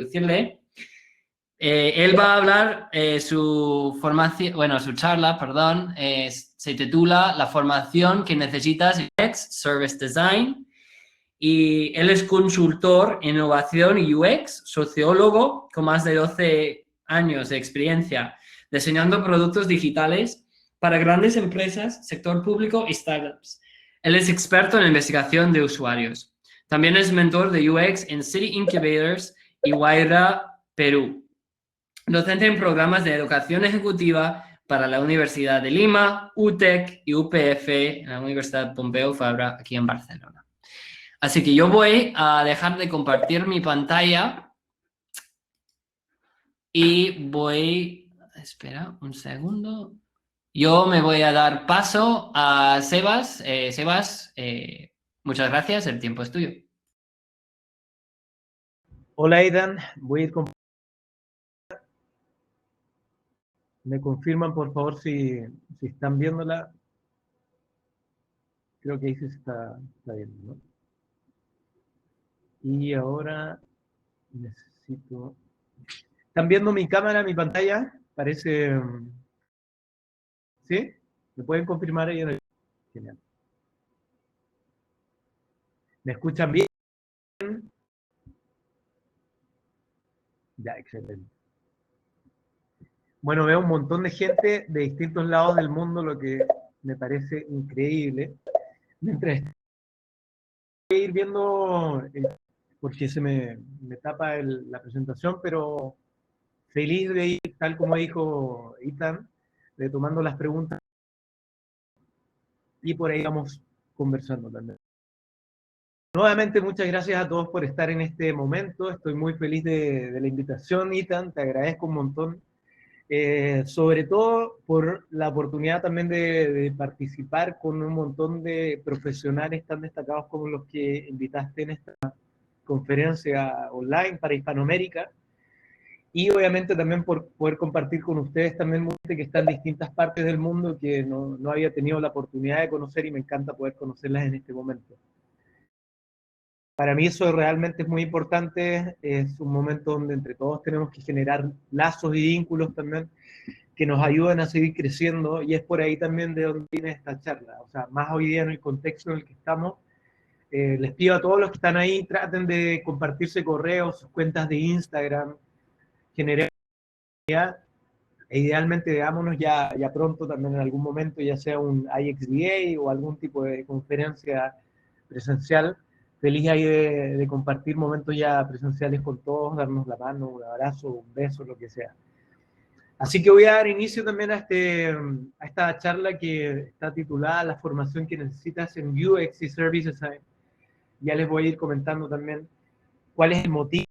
introducirle. Él va a hablar su formación, bueno, su charla, perdón, se titula La formación que necesitas UX, Service Design, y él es consultor en innovación y UX, sociólogo con más de 12 años de experiencia diseñando productos digitales para grandes empresas, sector público y startups. Él es experto en investigación de usuarios. También es mentor de UX en City Incubators y Guaira, Perú. Docente en programas de educación ejecutiva para la Universidad de Lima, UTEC y UPF, en la Universidad Pompeu Fabra, aquí en Barcelona. Así que yo voy a dejar de compartir mi pantalla y voy... Espera un segundo. Yo me voy a dar paso a Sebas. Sebas, muchas gracias, el tiempo es tuyo. Hola, Aidan. Voy a ir con... ¿Me confirman, por favor, si están viéndola? Creo que ahí sí está viendo, ¿no? Y ahora necesito... ¿Están viendo mi cámara, mi pantalla? Parece... ¿Sí? ¿Me pueden confirmar ahí en el... Genial. ¿Me escuchan bien? Ya, excelente. Bueno, veo un montón de gente de distintos lados del mundo, lo que me parece increíble. Mientras voy a ir viendo, porque se me tapa la presentación, pero feliz de ir, tal como dijo Ethan, de tomando las preguntas y por ahí vamos conversando también. Nuevamente, muchas gracias a todos por estar en este momento. Estoy muy feliz de la invitación, Ethan, te agradezco un montón. Sobre todo por la oportunidad también de participar con un montón de profesionales tan destacados como los que invitaste en esta conferencia online para Hispanoamérica, y obviamente también por poder compartir con ustedes también gente que está en distintas partes del mundo que no había tenido la oportunidad de conocer, y me encanta poder conocerlas en este momento. Para mí eso realmente es muy importante, es un momento donde entre todos tenemos que generar lazos y vínculos también que nos ayudan a seguir creciendo, y es por ahí también de donde viene esta charla. O sea, más hoy día en el contexto en el que estamos, les pido a todos los que están ahí, traten de compartirse correos, sus cuentas de Instagram, generar e idealmente veámonos ya pronto también en algún momento, ya sea un IXDA o algún tipo de conferencia presencial. Feliz ahí de compartir momentos ya presenciales con todos, darnos la mano, un abrazo, un beso, lo que sea. Así que voy a dar inicio también a esta charla que está titulada La formación que necesitas en UX y Service Design. Ya les voy a ir comentando también cuál es el motivo,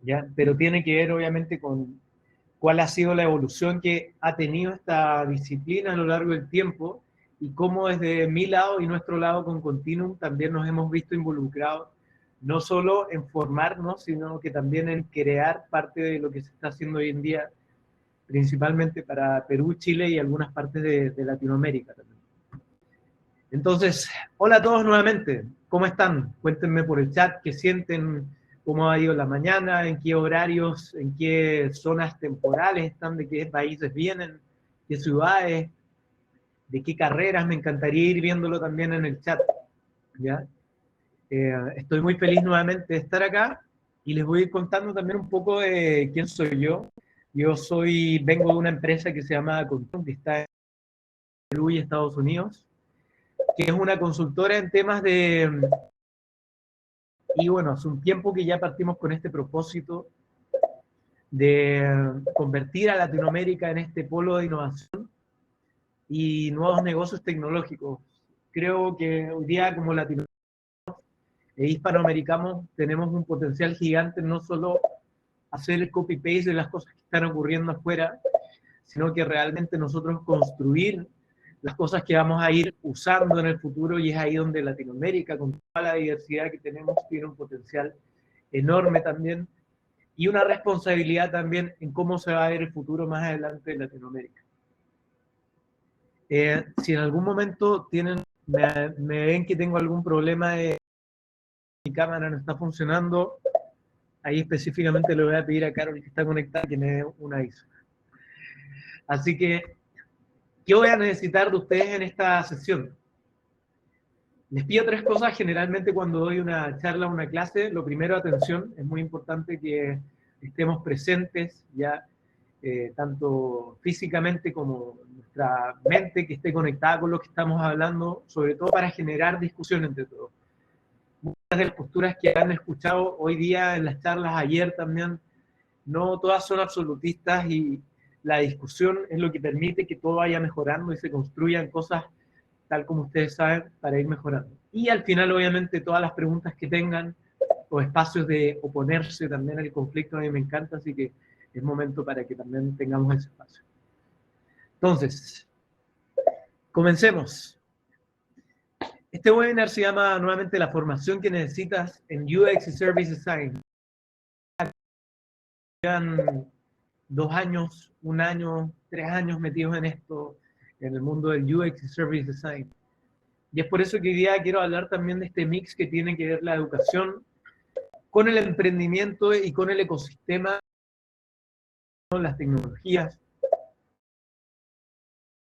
¿ya? Pero tiene que ver obviamente con cuál ha sido la evolución que ha tenido esta disciplina a lo largo del tiempo, y cómo desde mi lado y nuestro lado con Continuum también nos hemos visto involucrados, no solo en formarnos, sino que también en crear parte de lo que se está haciendo hoy en día, principalmente para Perú, Chile y algunas partes de Latinoamérica también. Entonces, hola a todos nuevamente, ¿cómo están? Cuéntenme por el chat qué sienten, cómo ha ido la mañana, en qué horarios, en qué zonas temporales están, de qué países vienen, qué ciudades, de qué carreras. Me encantaría ir viéndolo también en el chat, ¿ya? Estoy muy feliz nuevamente de estar acá, y les voy a ir contando también un poco de quién soy yo. Yo vengo de una empresa que se llama Continuum, que está en Perú y Estados Unidos, que es una consultora en temas de... Y bueno, hace un tiempo que ya partimos con este propósito de convertir a Latinoamérica en este polo de innovación y nuevos negocios tecnológicos. Creo que hoy día como latinoamericanos e hispanoamericanos tenemos un potencial gigante, no solo hacer el copy-paste de las cosas que están ocurriendo afuera, sino que realmente nosotros construir las cosas que vamos a ir usando en el futuro, y es ahí donde Latinoamérica, con toda la diversidad que tenemos, tiene un potencial enorme también, y una responsabilidad también en cómo se va a ver el futuro más adelante en Latinoamérica. Si en algún momento me ven que tengo algún problema de mi cámara no está funcionando, Ahí específicamente le voy a pedir a Carol, que está conectada, que me dé un aviso. Así que, ¿qué voy a necesitar de ustedes en esta sesión? Les pido tres cosas generalmente cuando doy una charla o una clase. Lo primero, atención. Es muy importante que estemos presentes ya, tanto físicamente como nuestra mente, que esté conectada con lo que estamos hablando, sobre todo para generar discusión entre todos. Muchas de las posturas que han escuchado hoy día en las charlas, ayer también, no todas son absolutistas, y la discusión es lo que permite que todo vaya mejorando y se construyan cosas tal como ustedes saben, para ir mejorando. Y al final, obviamente, todas las preguntas que tengan o espacios de oponerse también al conflicto, a mí me encanta, así que es momento para que también tengamos ese espacio. Entonces, comencemos. Este webinar se llama nuevamente la formación que necesitas en UX y Service Design. Llevan 2 años, 1 año, 3 años metidos en esto, en el mundo del UX y Service Design. Y es por eso que hoy día quiero hablar también de este mix que tiene que ver la educación con el emprendimiento y con el ecosistema, con las tecnologías,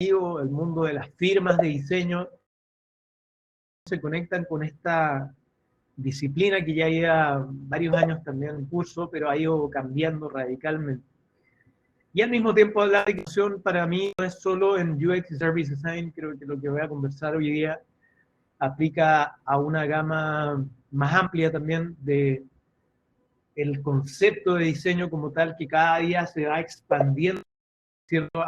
el mundo de las firmas de diseño, se conectan con esta disciplina que ya lleva varios años también en curso, pero ha ido cambiando radicalmente. Y al mismo tiempo, la educación para mí no es solo en UX y Service Design. Creo que lo que voy a conversar hoy día aplica a una gama más amplia también de el concepto de diseño como tal, que cada día se va expandiendo, ¿cierto?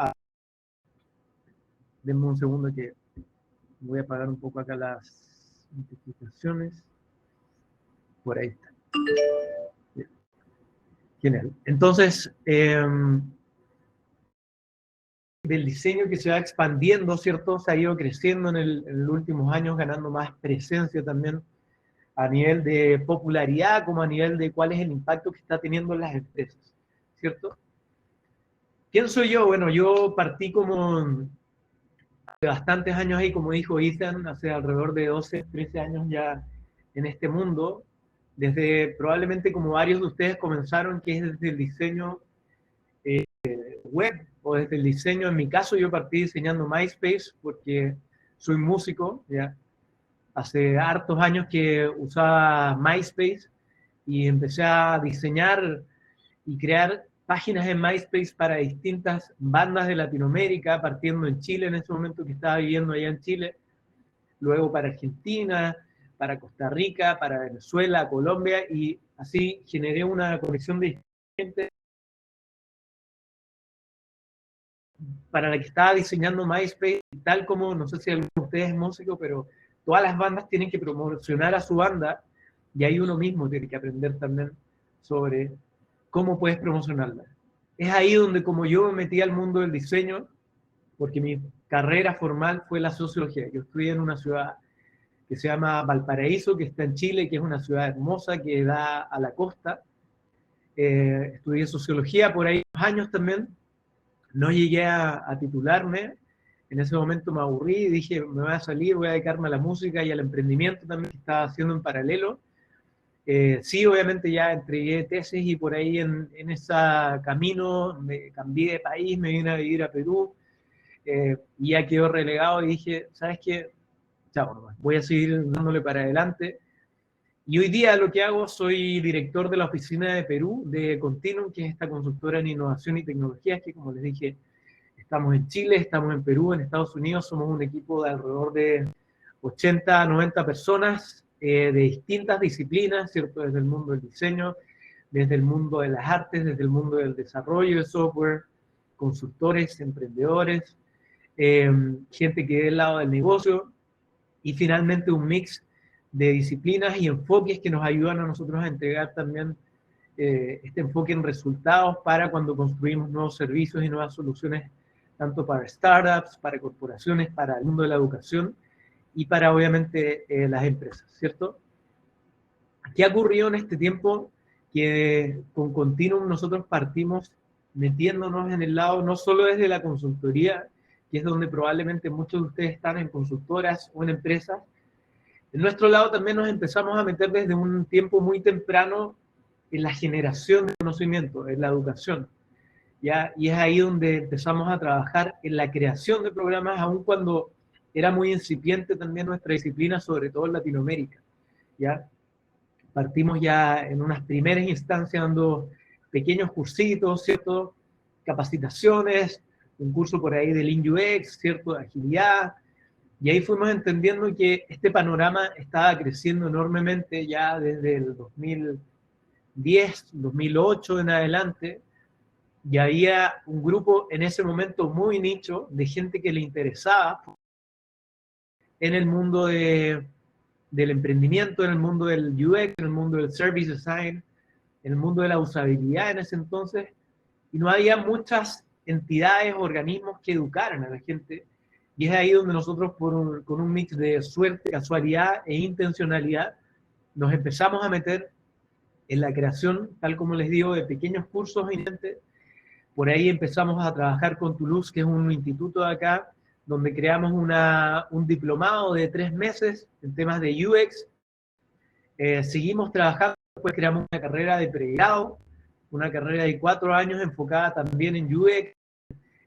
Denme un segundo que voy a apagar un poco acá las notificaciones. Por ahí está. Bien. Genial. Entonces, del diseño que se va expandiendo, ¿cierto? Se ha ido creciendo en los últimos años, ganando más presencia también a nivel de popularidad, como a nivel de cuál es el impacto que está teniendo en las empresas, ¿cierto? ¿Quién soy yo? Bueno, yo partí como hace bastantes años ahí, como dijo Ethan, hace alrededor de 12, 13 años ya en este mundo, desde probablemente como varios de ustedes comenzaron, que es desde el diseño web, o desde el diseño. En mi caso, yo partí diseñando MySpace porque soy músico, ¿ya? Hace hartos años que usaba MySpace y empecé a diseñar y crear páginas en MySpace para distintas bandas de Latinoamérica, partiendo en Chile en ese momento, que estaba viviendo allá en Chile, luego para Argentina, para Costa Rica, para Venezuela, Colombia, y así generé una conexión de gente para la que estaba diseñando MySpace, tal como, no sé si alguno de ustedes es músico, pero todas las bandas tienen que promocionar a su banda, y ahí uno mismo tiene que aprender también sobre cómo puedes promocionarla. Es ahí donde, como yo me metí al mundo del diseño, porque mi carrera formal fue la sociología. Yo estudié en una ciudad que se llama Valparaíso, que está en Chile, que es una ciudad hermosa que da a la costa. Estudié sociología por ahí 2 años también. No llegué a titularme. En ese momento me aburrí y dije, me voy a salir, voy a dedicarme a la música y al emprendimiento también, que estaba haciendo en paralelo. Sí, obviamente ya entregué tesis, y por ahí en ese camino me cambié de país, me vine a vivir a Perú, y ya quedó relegado, y dije, ¿sabes qué? Chao nomás, voy a seguir dándole para adelante. Y hoy día lo que hago, soy director de la oficina de Perú de Continuum, que es esta consultora en innovación y tecnologías, que, como les dije, estamos en Chile, estamos en Perú, en Estados Unidos. Somos un equipo de alrededor de 80, 90 personas, de distintas disciplinas, ¿cierto? Desde el mundo del diseño, desde el mundo de las artes, desde el mundo del desarrollo de software, consultores, emprendedores, gente que ve el lado del negocio, y finalmente un mix de disciplinas y enfoques que nos ayudan a nosotros a entregar también este enfoque en resultados para cuando construimos nuevos servicios y nuevas soluciones, tanto para startups, para corporaciones, para el mundo de la educación y para, obviamente, las empresas, ¿cierto? ¿Qué ha ocurrido en este tiempo? Que con Continuum nosotros partimos metiéndonos en el lado, no solo desde la consultoría, que es donde probablemente muchos de ustedes están en consultoras o en empresas. En nuestro lado también nos empezamos a meter desde un tiempo muy temprano en la generación de conocimiento, en la educación, ¿ya? Y es ahí donde empezamos a trabajar en la creación de programas, aun cuando era muy incipiente también nuestra disciplina, sobre todo en Latinoamérica, ¿ya? Partimos ya en unas primeras instancias dando pequeños cursitos, ¿cierto? Capacitaciones, un curso por ahí de Lean UX, ¿cierto? De agilidad, y ahí fuimos entendiendo que este panorama estaba creciendo enormemente ya desde el 2010, 2008 en adelante, y había un grupo en ese momento muy nicho de gente que le interesaba en el mundo del emprendimiento, en el mundo del UX, en el mundo del service design, en el mundo de la usabilidad en ese entonces, y no había muchas entidades, organismos que educaran a la gente, y es ahí donde nosotros, con un mix de suerte, casualidad e intencionalidad, nos empezamos a meter en la creación, tal como les digo, de pequeños cursos. Por ahí empezamos a trabajar con Toulouse, que es un instituto de acá, donde creamos un diplomado de 3 meses en temas de UX. Seguimos trabajando, después creamos una carrera de pregrado, una carrera de 4 años enfocada también en UX,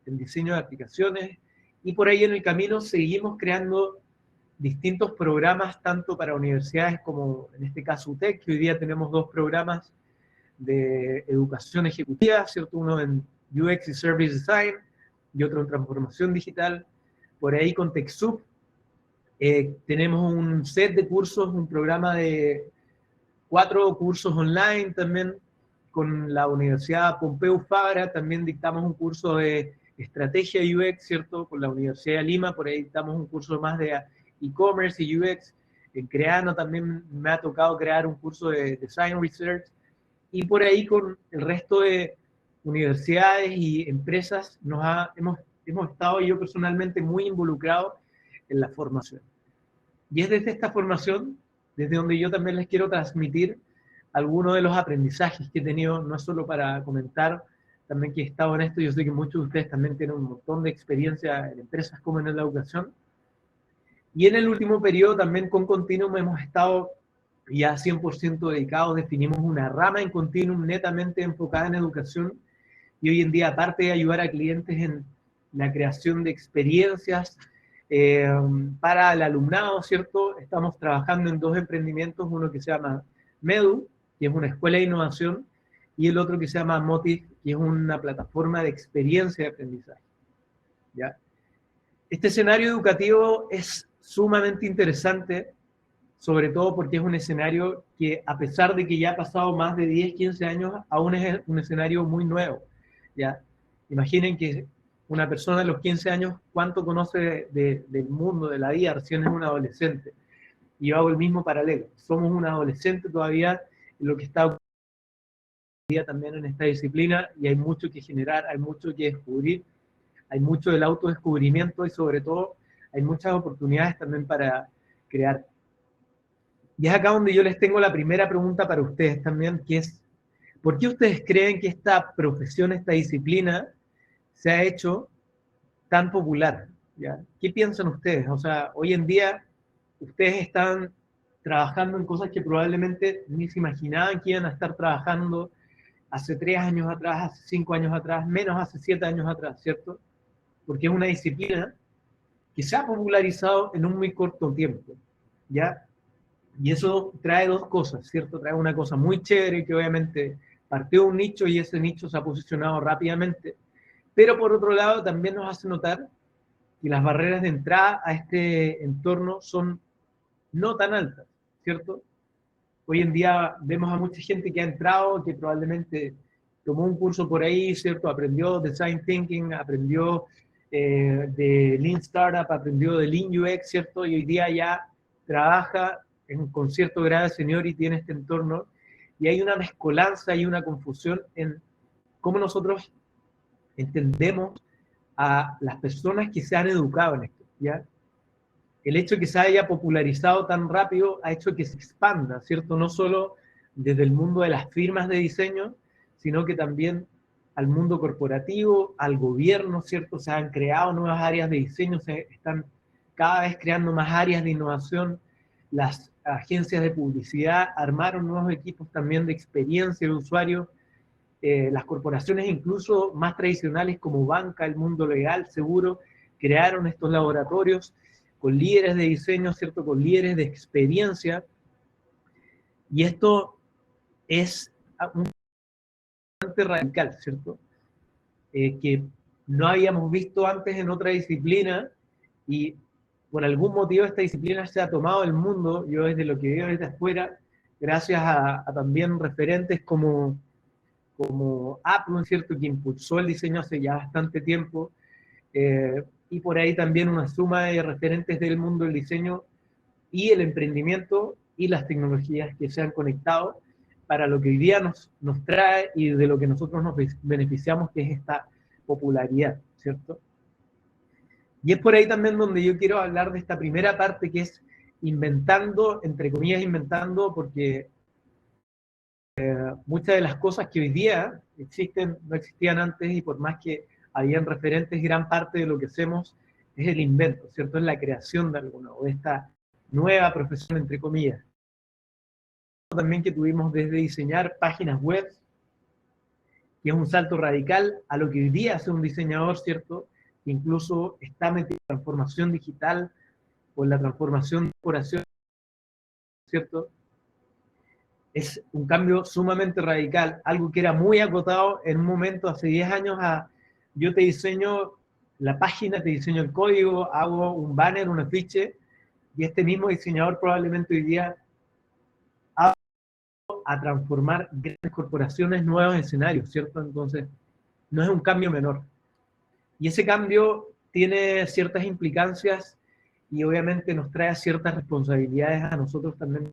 en diseño de aplicaciones, y por ahí en el camino seguimos creando distintos programas, tanto para universidades como en este caso UTEC, que hoy día tenemos 2 programas de educación ejecutiva, ¿cierto? Uno en UX y Service Design y otro en transformación digital. Por ahí con TechSoup tenemos un set de cursos, un programa de 4 cursos online también con la Universidad Pompeu Fabra, también dictamos un curso de estrategia UX, ¿cierto? Con la Universidad de Lima, por ahí dictamos un curso más de e-commerce y UX. En Creano también me ha tocado crear un curso de Design Research, y por ahí con el resto de universidades y empresas hemos estado yo personalmente muy involucrado en la formación. Y es desde esta formación, desde donde yo también les quiero transmitir algunos de los aprendizajes que he tenido, no solo para comentar, también que he estado en esto. Yo sé que muchos de ustedes también tienen un montón de experiencia en empresas como en la educación. Y en el último periodo también con Continuum hemos estado ya 100% dedicados, definimos una rama en Continuum netamente enfocada en educación, y hoy en día, aparte de ayudar a clientes en la creación de experiencias para el alumnado, ¿cierto? Estamos trabajando en 2 emprendimientos, uno que se llama Medu, que es una escuela de innovación, y el otro que se llama Motiv, que es una plataforma de experiencia de aprendizaje, ¿ya? Este escenario educativo es sumamente interesante, sobre todo porque es un escenario que, a pesar de que ya ha pasado más de 10, 15 años, aún es un escenario muy nuevo, ¿ya? Imaginen que una persona a los 15 años, ¿cuánto conoce del mundo, de la vida? Recién es un adolescente. Y yo hago el mismo paralelo. Somos un adolescente todavía en lo que está ocurriendo también en esta disciplina, y hay mucho que generar, hay mucho que descubrir, hay mucho del autodescubrimiento, y sobre todo hay muchas oportunidades también para crear. Y es acá donde yo les tengo la primera pregunta para ustedes también, que es, ¿por qué ustedes creen que esta profesión, esta disciplina, se ha hecho tan popular? ¿Ya? ¿Qué piensan ustedes? O sea, hoy en día ustedes están trabajando en cosas que probablemente ni se imaginaban que iban a estar trabajando hace 3 años atrás, hace 5 años atrás, menos hace 7 años atrás, ¿cierto? Porque es una disciplina que se ha popularizado en un muy corto tiempo, ¿ya? Y eso trae 2 cosas, ¿cierto? Trae una cosa muy chévere, que obviamente partió un nicho y ese nicho se ha posicionado rápidamente, pero por otro lado también nos hace notar que las barreras de entrada a este entorno son no tan altas, ¿cierto? Hoy en día vemos a mucha gente que ha entrado, que probablemente tomó un curso por ahí, ¿cierto? Aprendió Design Thinking, aprendió de Lean Startup, aprendió de Lean UX, ¿cierto? Y hoy día ya trabaja con cierto grado de seniority en este entorno, y hay una mezcolanza y una confusión en cómo nosotros entendemos a las personas que se han educado en esto, ¿ya? El hecho de que se haya popularizado tan rápido ha hecho que se expanda, ¿cierto? No solo desde el mundo de las firmas de diseño, sino que también al mundo corporativo, al gobierno, ¿cierto? Se han creado nuevas áreas de diseño, se están cada vez creando más áreas de innovación, las agencias de publicidad armaron nuevos equipos también de experiencia de usuario, las corporaciones incluso más tradicionales como banca, el mundo legal, seguro, crearon estos laboratorios con líderes de diseño, ¿cierto? Con líderes de experiencia, y esto es un bastante radical, ¿cierto? Que no habíamos visto antes en otra disciplina, y por algún motivo esta disciplina se ha tomado el mundo, yo desde lo que veo desde afuera, gracias a también referentes como Apple, ¿cierto?, que impulsó el diseño hace ya bastante tiempo, y por ahí también una suma de referentes del mundo del diseño y el emprendimiento y las tecnologías que se han conectado para lo que hoy día nos trae y de lo que nosotros nos beneficiamos, que es esta popularidad, ¿cierto? Y es por ahí también donde yo quiero hablar de esta primera parte, que es inventando, entre comillas inventando, porque muchas de las cosas que hoy día existen no existían antes, y por más que habían referentes, gran parte de lo que hacemos es el invento, ¿cierto? Es la creación de alguna, o de esta nueva profesión, entre comillas. También que tuvimos desde diseñar páginas web, que es un salto radical a lo que hoy día hace un diseñador, ¿cierto? Que incluso está metido en la transformación digital o en la transformación de corporación, ¿cierto? Es un cambio sumamente radical, algo que era muy acotado en un momento hace 10 años a yo te diseño la página, te diseño el código, hago un banner, un afiche, y este mismo diseñador probablemente hoy día ha a transformar grandes corporaciones, nuevos escenarios, ¿cierto? Entonces, no es un cambio menor. Y ese cambio tiene ciertas implicancias y obviamente nos trae ciertas responsabilidades a nosotros también,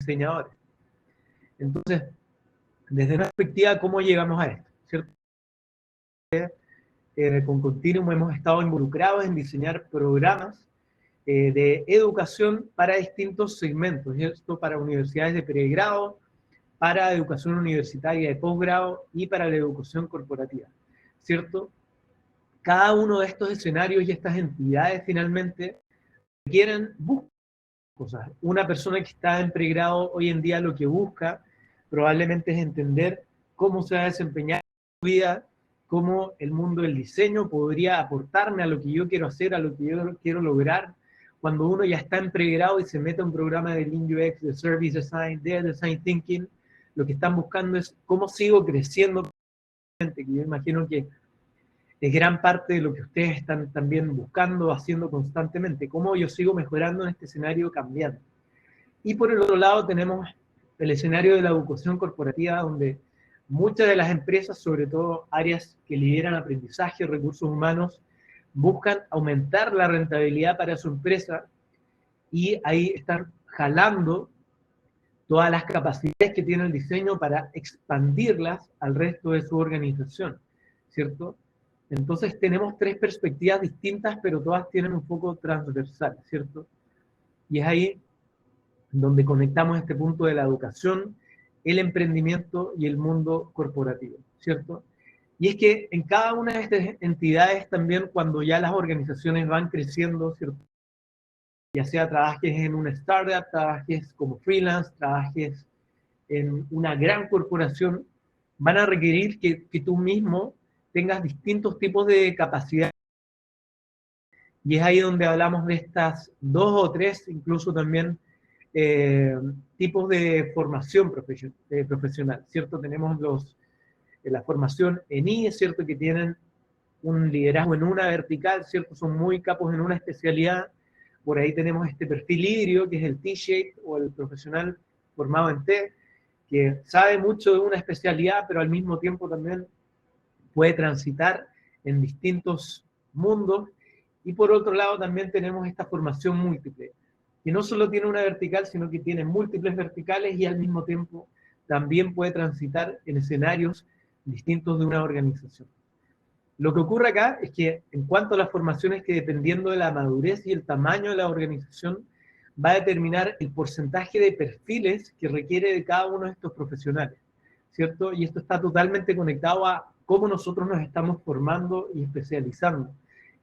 diseñadores. Entonces, desde una perspectiva, ¿cómo llegamos a esto? ¿Cierto? Con Continuum hemos estado involucrados en diseñar programas de educación para distintos segmentos, ¿cierto? Para universidades de pregrado, para educación universitaria de posgrado y para la educación corporativa, ¿cierto? Cada uno de estos escenarios y estas entidades finalmente requieren cosas. Una persona que está en pregrado hoy en día lo que busca probablemente es entender cómo se va a desempeñar en su vida, cómo el mundo del diseño podría aportarme a lo que yo quiero hacer, a lo que yo quiero lograr. Cuando uno ya está en pregrado y se mete a un programa de Lean UX, de Service Design, de Design Thinking, lo que están buscando es cómo sigo creciendo, que yo imagino que es gran parte de lo que ustedes están también buscando, haciendo constantemente, cómo yo sigo mejorando en este escenario cambiante. Y por el otro lado tenemos el escenario de la educación corporativa, donde muchas de las empresas, sobre todo áreas que lideran aprendizaje, recursos humanos, buscan aumentar la rentabilidad para su empresa, y ahí están jalando todas las capacidades que tiene el diseño para expandirlas al resto de su organización, ¿cierto? Entonces tenemos tres perspectivas distintas, pero todas tienen un foco transversal, ¿cierto? Y es ahí donde conectamos este punto de la educación, el emprendimiento y el mundo corporativo, ¿cierto? Y es que en cada una de estas entidades también, cuando ya las organizaciones van creciendo, ¿cierto? Ya sea trabajes en una startup, trabajes como freelance, trabajes en una gran corporación, van a requerir que tú mismo tengas distintos tipos de capacidades. Y es ahí donde hablamos de estas dos o tres, incluso también, tipos de formación profesional, ¿cierto? Tenemos la formación en I, ¿cierto? Que tienen un liderazgo en una vertical, ¿cierto? Son muy capos en una especialidad. Por ahí tenemos este perfil híbrido, que es el T-shape, o el profesional formado en T, que sabe mucho de una especialidad, pero al mismo tiempo también puede transitar en distintos mundos. Y por otro lado también tenemos esta formación múltiple, que no solo tiene una vertical, sino que tiene múltiples verticales y al mismo tiempo también puede transitar en escenarios distintos de una organización. Lo que ocurre acá es que en cuanto a las formaciones, que dependiendo de la madurez y el tamaño de la organización, va a determinar el porcentaje de perfiles que requiere de cada uno de estos profesionales, ¿cierto? Y esto está totalmente conectado a cómo nosotros nos estamos formando y especializando,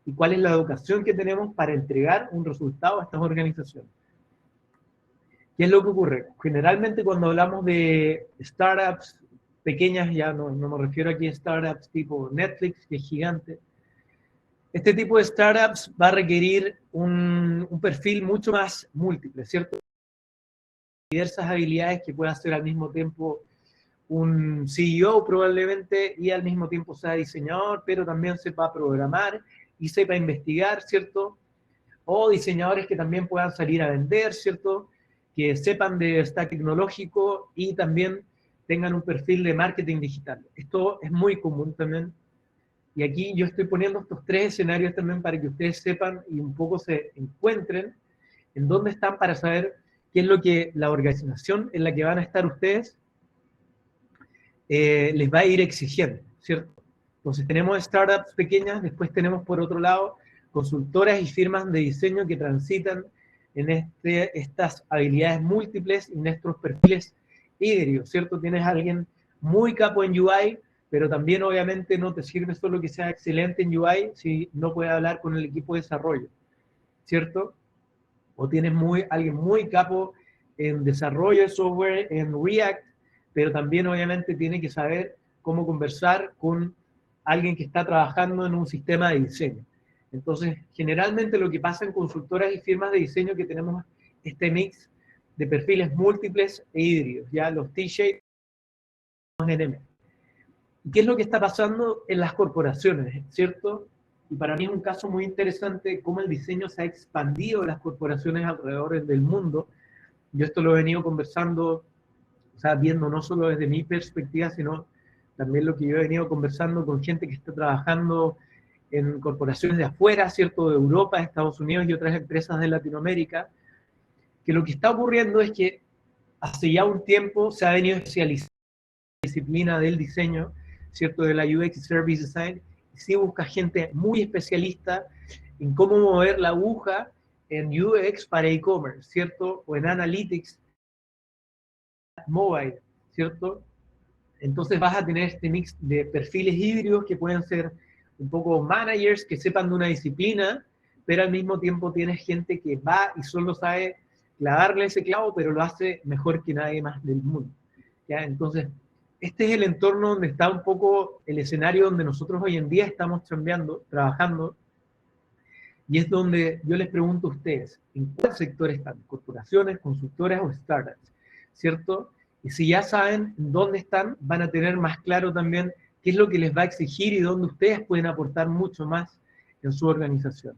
y cuál es la educación que tenemos para entregar un resultado a estas organizaciones. ¿Qué es lo que ocurre? Generalmente cuando hablamos de startups pequeñas, ya no me refiero aquí a startups tipo Netflix, que es gigante, este tipo de startups va a requerir un perfil mucho más múltiple, ¿cierto? Diversas habilidades que pueda hacer al mismo tiempo un CEO probablemente y al mismo tiempo sea diseñador, pero también sepa programar y sepa investigar, ¿cierto? O diseñadores que también puedan salir a vender, ¿cierto? Que sepan de stack tecnológico y también tengan un perfil de marketing digital. Esto es muy común también. Y aquí yo estoy poniendo estos tres escenarios también para que ustedes sepan y un poco se encuentren en dónde están para saber qué es lo que la organización en la que van a estar ustedes les va a ir exigiendo, ¿cierto? Entonces tenemos startups pequeñas, después tenemos por otro lado consultoras y firmas de diseño que transitan en estas habilidades múltiples y en estos perfiles híbridos, ¿cierto? Tienes a alguien muy capo en UI, pero también obviamente no te sirve solo que sea excelente en UI si no puede hablar con el equipo de desarrollo, ¿cierto? O tienes alguien muy capo en desarrollo de software, en React, pero también obviamente tiene que saber cómo conversar con alguien que está trabajando en un sistema de diseño. Entonces, generalmente lo que pasa en consultoras y firmas de diseño es que tenemos este mix de perfiles múltiples e híbridos, ya los T-shapes, los NM. ¿Y qué es lo que está pasando en las corporaciones, cierto? Y para mí es un caso muy interesante cómo el diseño se ha expandido en las corporaciones alrededor del mundo. Yo esto lo he venido conversando, o sea, viendo no solo desde mi perspectiva, sino también lo que yo he venido conversando con gente que está trabajando en corporaciones de afuera, ¿cierto? De Europa, Estados Unidos y otras empresas de Latinoamérica, que lo que está ocurriendo es que hace ya un tiempo se ha venido especializando en la disciplina del diseño, ¿cierto? De la UX Service Design, y sí busca gente muy especialista en cómo mover la aguja en UX para e-commerce, ¿cierto? O en Analytics Mobile, ¿cierto? Entonces vas a tener este mix de perfiles híbridos que pueden ser un poco managers que sepan de una disciplina, pero al mismo tiempo tienes gente que va y solo sabe clavarle ese clavo, pero lo hace mejor que nadie más del mundo. ¿Ya? Entonces, este es el entorno donde está un poco el escenario donde nosotros hoy en día estamos trabajando, y es donde yo les pregunto a ustedes, ¿en cuál sector están? ¿Corporaciones, consultoras o startups? ¿Cierto? Y si ya saben dónde están, van a tener más claro también qué es lo que les va a exigir y dónde ustedes pueden aportar mucho más en su organización.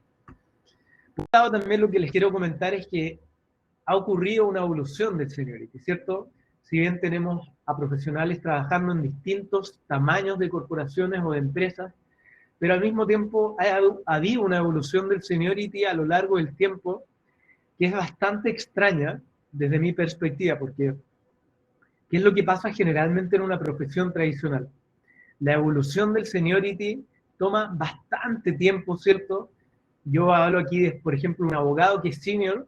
Por un lado, también lo que les quiero comentar es que ha ocurrido una evolución del seniority, ¿cierto? Si bien tenemos a profesionales trabajando en distintos tamaños de corporaciones o de empresas, pero al mismo tiempo ha habido una evolución del seniority a lo largo del tiempo que es bastante extraña desde mi perspectiva, porque ¿qué es lo que pasa generalmente en una profesión tradicional? La evolución del seniority toma bastante tiempo, ¿cierto? Yo hablo aquí de, por ejemplo, un abogado que es senior.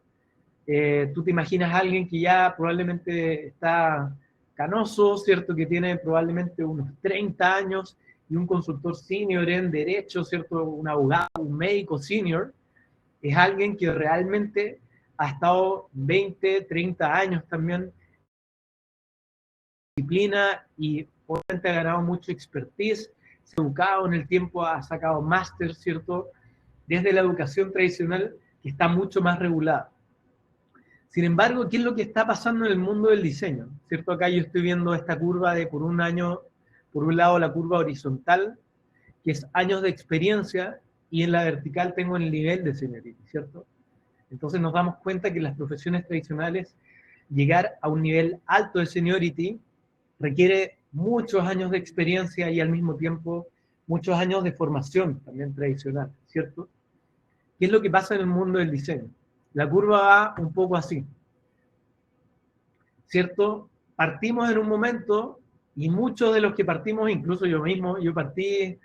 Tú te imaginas a alguien que ya probablemente está canoso, ¿cierto? Que tiene probablemente unos 30 años y un consultor senior en derecho, ¿cierto? Un abogado, un médico senior, es alguien que realmente ha estado 20, 30 años también disciplina y obviamente ha ganado mucho expertise, se ha educado en el tiempo, ha sacado máster, ¿cierto? Desde la educación tradicional que está mucho más regulada. Sin embargo, ¿qué es lo que está pasando en el mundo del diseño? ¿Cierto? Acá yo estoy viendo esta curva de por un año, por un lado la curva horizontal, que es años de experiencia, y en la vertical tengo el nivel de seniority, ¿cierto? Entonces nos damos cuenta que en las profesiones tradicionales llegar a un nivel alto de seniority requiere muchos años de experiencia y al mismo tiempo muchos años de formación también tradicional, ¿cierto? ¿Qué es lo que pasa en el mundo del diseño? La curva va un poco así, ¿cierto? Partimos en un momento y muchos de los que partimos, incluso yo mismo, yo partí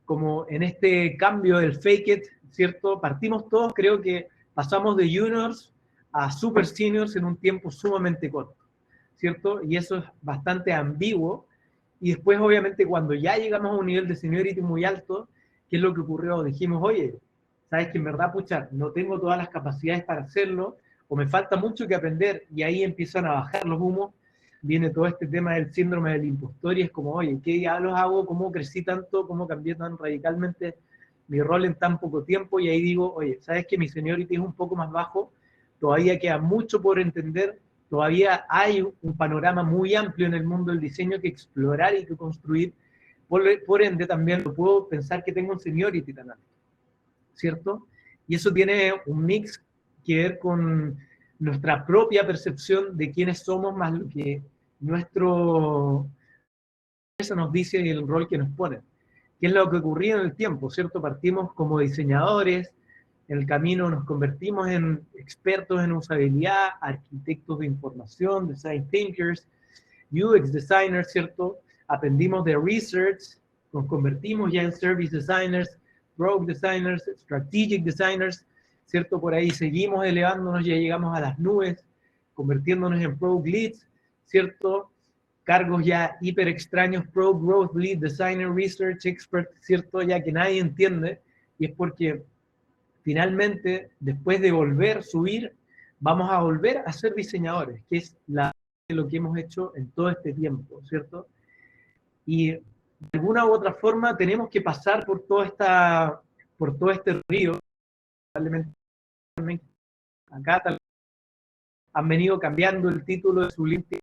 como en este cambio del fake it, ¿cierto? Partimos todos, creo que pasamos de juniors a super seniors en un tiempo sumamente corto, ¿cierto? Y eso es bastante ambiguo. Y después, obviamente, cuando ya llegamos a un nivel de seniority muy alto, ¿qué es lo que ocurrió? Dijimos, oye, sabes que en verdad, pucha, no tengo todas las capacidades para hacerlo, o me falta mucho que aprender, y ahí empiezan a bajar los humos, viene todo este tema del síndrome del impostor, y es como, oye, ¿qué diablos hago? ¿Cómo crecí tanto? ¿Cómo cambié tan radicalmente mi rol en tan poco tiempo? Y ahí digo, oye, ¿sabes que mi seniority es un poco más bajo? Todavía queda mucho por entender, todavía hay un panorama muy amplio en el mundo del diseño que explorar y que construir, por ende también lo puedo pensar que tengo un seniority tan alto, ¿cierto? Y eso tiene un mix que ver con nuestra propia percepción de quiénes somos, más lo que nuestro eso nos dice el rol que nos pone. ¿Qué es lo que ocurrió en el tiempo? ¿Cierto? Partimos como diseñadores, en el camino nos convertimos en expertos en usabilidad, arquitectos de información, design thinkers, UX designers, ¿cierto? Aprendimos de research, nos convertimos ya en service designers, product designers, strategic designers, ¿cierto? Por ahí seguimos elevándonos, ya llegamos a las nubes, convirtiéndonos en product leads, ¿cierto? Cargos ya hiper extraños, Pro Growth Lead, Designer, Research Expert, ¿cierto? Ya que nadie entiende, y es porque finalmente, después de subir, vamos a volver a ser diseñadores, que es lo que hemos hecho en todo este tiempo, ¿cierto? Y de alguna u otra forma tenemos que pasar por todo este río. Probablemente acá han venido cambiando el título de su LinkedIn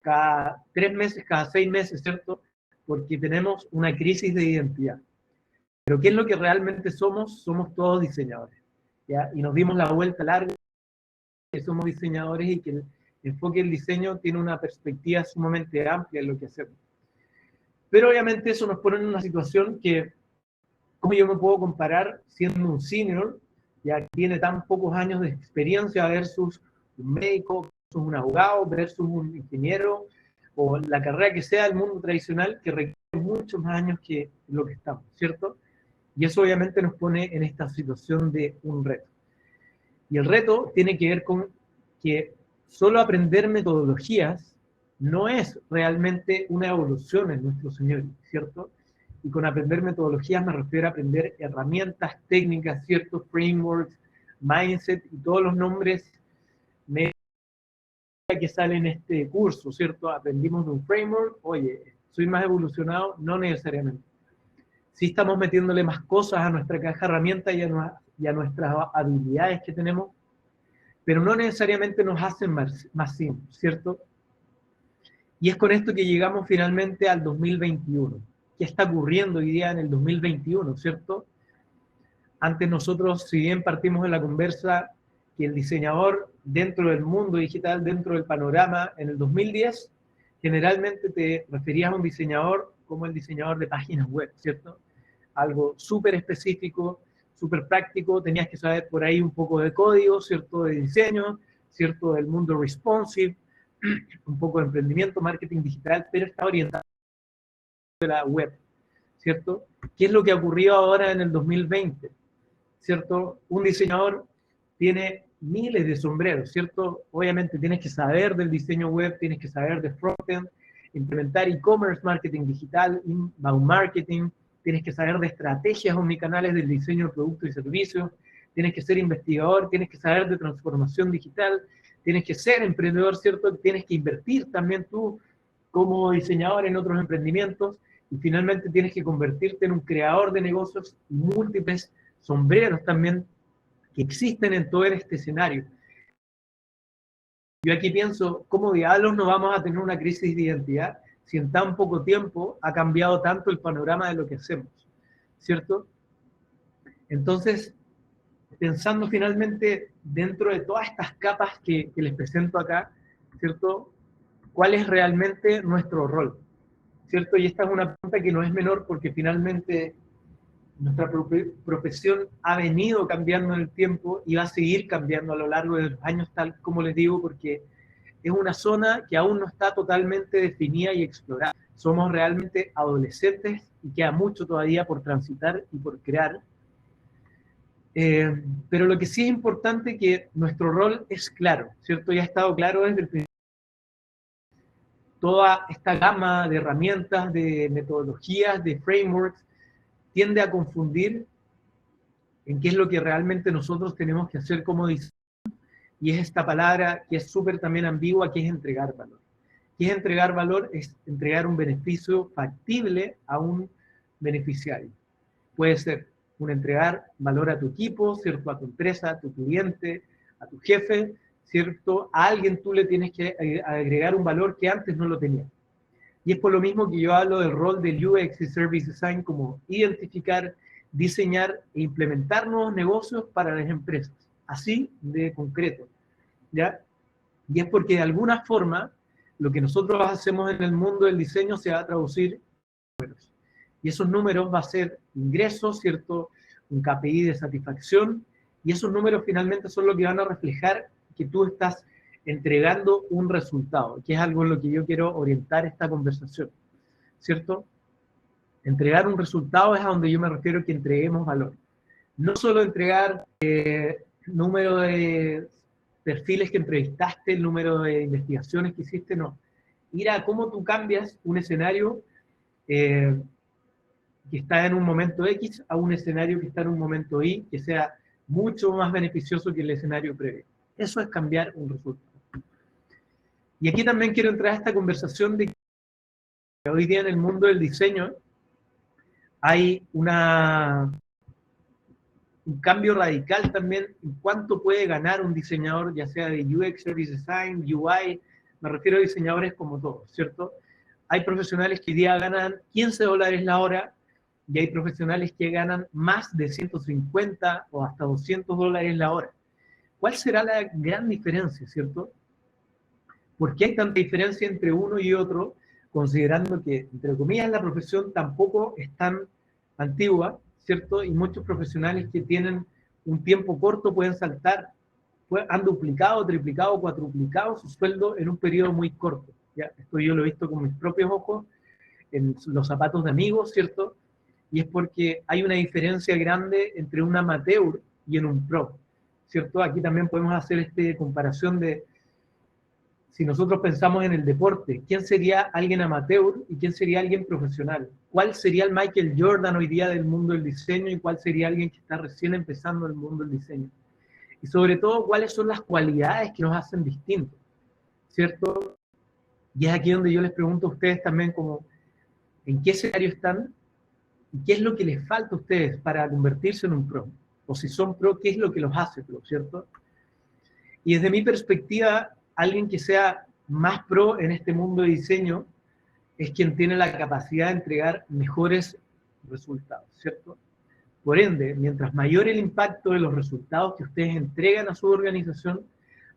cada 3 meses, cada 6 meses, ¿cierto? Porque tenemos una crisis de identidad. Pero ¿qué es lo que realmente somos? Somos todos diseñadores, ¿ya? Y nos dimos la vuelta larga, que somos diseñadores y que el enfoque del diseño tiene una perspectiva sumamente amplia en lo que hacemos. Pero obviamente eso nos pone en una situación que, ¿cómo yo me puedo comparar siendo un senior, ya que tiene tan pocos años de experiencia versus un médico, versus un abogado, versus un ingeniero, o la carrera que sea del mundo tradicional, que requiere muchos más años que lo que estamos, ¿cierto? Y eso obviamente nos pone en esta situación de un reto. Y el reto tiene que ver con que solo aprender metodologías no es realmente una evolución en nuestro Señor, ¿cierto? Y con aprender metodologías me refiero a aprender herramientas, técnicas, ciertos frameworks, mindset y todos los nombres que salen en este curso, ¿cierto? Aprendimos de un framework, oye, soy más evolucionado, no necesariamente. Sí estamos metiéndole más cosas a nuestra caja de herramientas y a nuestras habilidades que tenemos, pero no necesariamente nos hacen más simples, ¿cierto? Y es con esto que llegamos finalmente al 2021. ¿Qué está ocurriendo hoy día en el 2021, cierto? Antes nosotros, si bien partimos en la conversa, que el diseñador dentro del mundo digital, dentro del panorama, en el 2010, generalmente te referías a un diseñador como el diseñador de páginas web, ¿cierto? Algo súper específico, súper práctico, tenías que saber por ahí un poco de código, ¿cierto? De diseño, ¿cierto? Del mundo responsive, un poco de emprendimiento, marketing digital, pero está orientado a la web, ¿cierto? ¿Qué es lo que ha ocurrido ahora en el 2020? ¿Cierto? Un diseñador tiene miles de sombreros, ¿cierto? Obviamente tienes que saber del diseño web, tienes que saber de frontend, implementar e-commerce, marketing digital, inbound marketing, tienes que saber de estrategias omnicanales del diseño de productos y servicios, tienes que ser investigador, tienes que saber de transformación digital, tienes que ser emprendedor, ¿cierto? Tienes que invertir también tú como diseñador en otros emprendimientos y finalmente tienes que convertirte en un creador de negocios y múltiples sombreros también que existen en todo este escenario. Yo aquí pienso, ¿cómo diablos no vamos a tener una crisis de identidad si en tan poco tiempo ha cambiado tanto el panorama de lo que hacemos? ¿Cierto? Entonces, pensando finalmente dentro de todas estas capas que les presento acá, ¿cierto? ¿Cuál es realmente nuestro rol? ¿Cierto? Y esta es una pregunta que no es menor porque finalmente nuestra profesión ha venido cambiando en el tiempo y va a seguir cambiando a lo largo de los años, tal como les digo, porque es una zona que aún no está totalmente definida y explorada. Somos realmente adolescentes y queda mucho todavía por transitar y por crear. Pero lo que sí es importante es que nuestro rol es claro, ¿cierto? Ya ha estado claro desde el principio. Toda esta gama de herramientas, de metodologías, de frameworks, tiende a confundir en qué es lo que realmente nosotros tenemos que hacer como diseño y es esta palabra que es súper también ambigua, que es entregar valor. ¿Qué es entregar valor? Es entregar un beneficio factible a un beneficiario. Puede ser entregar valor a tu equipo, ¿cierto? A tu empresa, a tu cliente, a tu jefe, ¿cierto? A alguien tú le tienes que agregar un valor que antes no lo tenía. Y es por lo mismo que yo hablo del rol del UX y Service Design como identificar, diseñar e implementar nuevos negocios para las empresas. Así de concreto, ¿ya? Y es porque de alguna forma lo que nosotros hacemos en el mundo del diseño se va a traducir en números. Y esos números va a ser ingresos, ¿cierto? Un KPI de satisfacción, y esos números finalmente son lo que van a reflejar que tú estás entregando un resultado, que es algo en lo que yo quiero orientar esta conversación, ¿cierto? Entregar un resultado es a donde yo me refiero que entreguemos valor. No solo entregar número de perfiles que entrevistaste, el número de investigaciones que hiciste, no. Ir a cómo tú cambias un escenario que está en un momento X a un escenario que está en un momento Y, que sea mucho más beneficioso que el escenario previo. Eso es cambiar un resultado. Y aquí también quiero entrar a esta conversación de que hoy día en el mundo del diseño hay un cambio radical también en cuánto puede ganar un diseñador, ya sea de UX, Service Design, UI, me refiero a diseñadores como todos, ¿cierto? Hay profesionales que hoy día ganan $15 la hora y hay profesionales que ganan más de 150 o hasta $200 la hora. ¿Cuál será la gran diferencia, cierto? ¿Por qué hay tanta diferencia entre uno y otro, considerando que, entre comillas, la profesión tampoco es tan antigua, ¿cierto? Y muchos profesionales que tienen un tiempo corto pueden saltar, han duplicado, triplicado, cuatruplicado su sueldo en un periodo muy corto. ¿Ya? Esto yo lo he visto con mis propios ojos, en los zapatos de amigos, ¿cierto? Y es porque hay una diferencia grande entre un amateur y en un pro, ¿cierto? Aquí también podemos hacer esta comparación de, si nosotros pensamos en el deporte, ¿quién sería alguien amateur y quién sería alguien profesional? ¿Cuál sería el Michael Jordan hoy día del mundo del diseño y cuál sería alguien que está recién empezando el mundo del diseño? Y sobre todo, ¿cuáles son las cualidades que nos hacen distintos? ¿Cierto? Y es aquí donde yo les pregunto a ustedes también como, ¿en qué escenario están? ¿Y qué es lo que les falta a ustedes para convertirse en un pro? O si son pro, ¿qué es lo que los hace pro? ¿Cierto? Y desde mi perspectiva, alguien que sea más pro en este mundo de diseño es quien tiene la capacidad de entregar mejores resultados, ¿cierto? Por ende, mientras mayor el impacto de los resultados que ustedes entregan a su organización,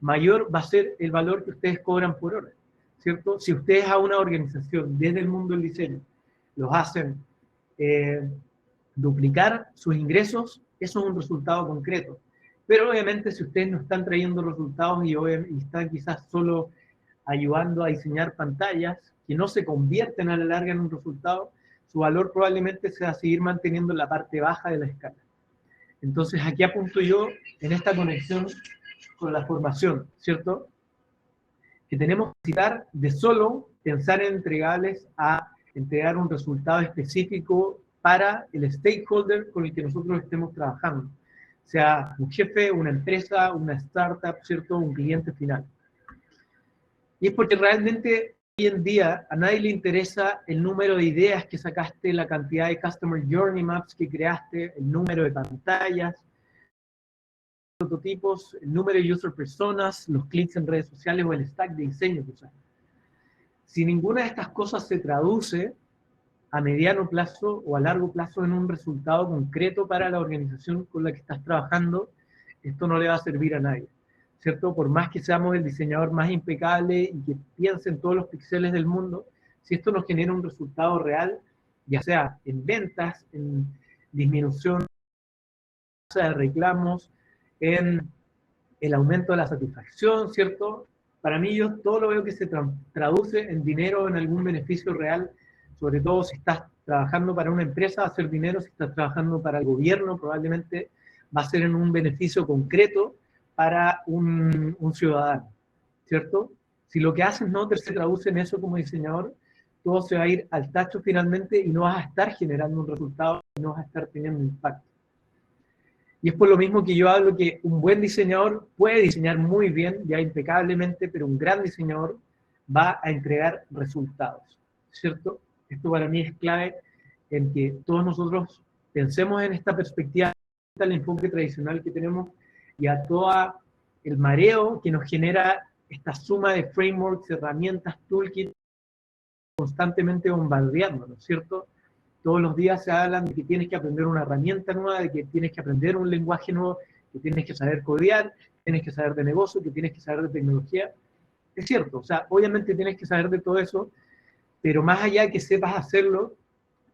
mayor va a ser el valor que ustedes cobran por hora, ¿cierto? Si ustedes a una organización desde el mundo del diseño los hacen duplicar sus ingresos, eso es un resultado concreto. Pero obviamente si ustedes no están trayendo resultados y están quizás solo ayudando a diseñar pantallas que no se convierten a la larga en un resultado, su valor probablemente se va a seguir manteniendo en la parte baja de la escala. Entonces aquí apunto yo en esta conexión con la formación, ¿cierto? Que tenemos que quitar de solo pensar en entregables a entregar un resultado específico para el stakeholder con el que nosotros estemos trabajando, sea un jefe, una empresa, una startup, ¿cierto? Un cliente final. Y es porque realmente hoy en día a nadie le interesa el número de ideas que sacaste, la cantidad de Customer Journey Maps que creaste, el número de pantallas, prototipos, el número de user personas, los clics en redes sociales o el stack de diseño que usas. Si ninguna de estas cosas se traduce a mediano plazo o a largo plazo en un resultado concreto para la organización con la que estás trabajando, esto no le va a servir a nadie, ¿cierto? Por más que seamos el diseñador más impecable y que piense en todos los píxeles del mundo, si esto nos genera un resultado real, ya sea en ventas, en disminución de reclamos, en el aumento de la satisfacción, ¿cierto? Para mí yo todo lo veo que se traduce en dinero, en algún beneficio real, sobre todo si estás trabajando para una empresa, va a ser dinero, si estás trabajando para el gobierno, probablemente va a ser en un beneficio concreto para un ciudadano, ¿cierto? Si lo que haces no te se traduce en eso como diseñador, todo se va a ir al tacho finalmente y no vas a estar generando un resultado, no vas a estar teniendo impacto. Y es por lo mismo que yo hablo que un buen diseñador puede diseñar muy bien, ya impecablemente, pero un gran diseñador va a entregar resultados, ¿cierto? Esto para mí es clave en que todos nosotros pensemos en esta perspectiva, el enfoque tradicional que tenemos y a todo el mareo que nos genera esta suma de frameworks, herramientas, toolkits, constantemente bombardeándonos, ¿cierto? Todos los días se hablan de que tienes que aprender una herramienta nueva, de que tienes que aprender un lenguaje nuevo, que tienes que saber codear, tienes que saber de negocio, que tienes que saber de tecnología. Es cierto, o sea, obviamente tienes que saber de todo eso, pero más allá de que sepas hacerlo,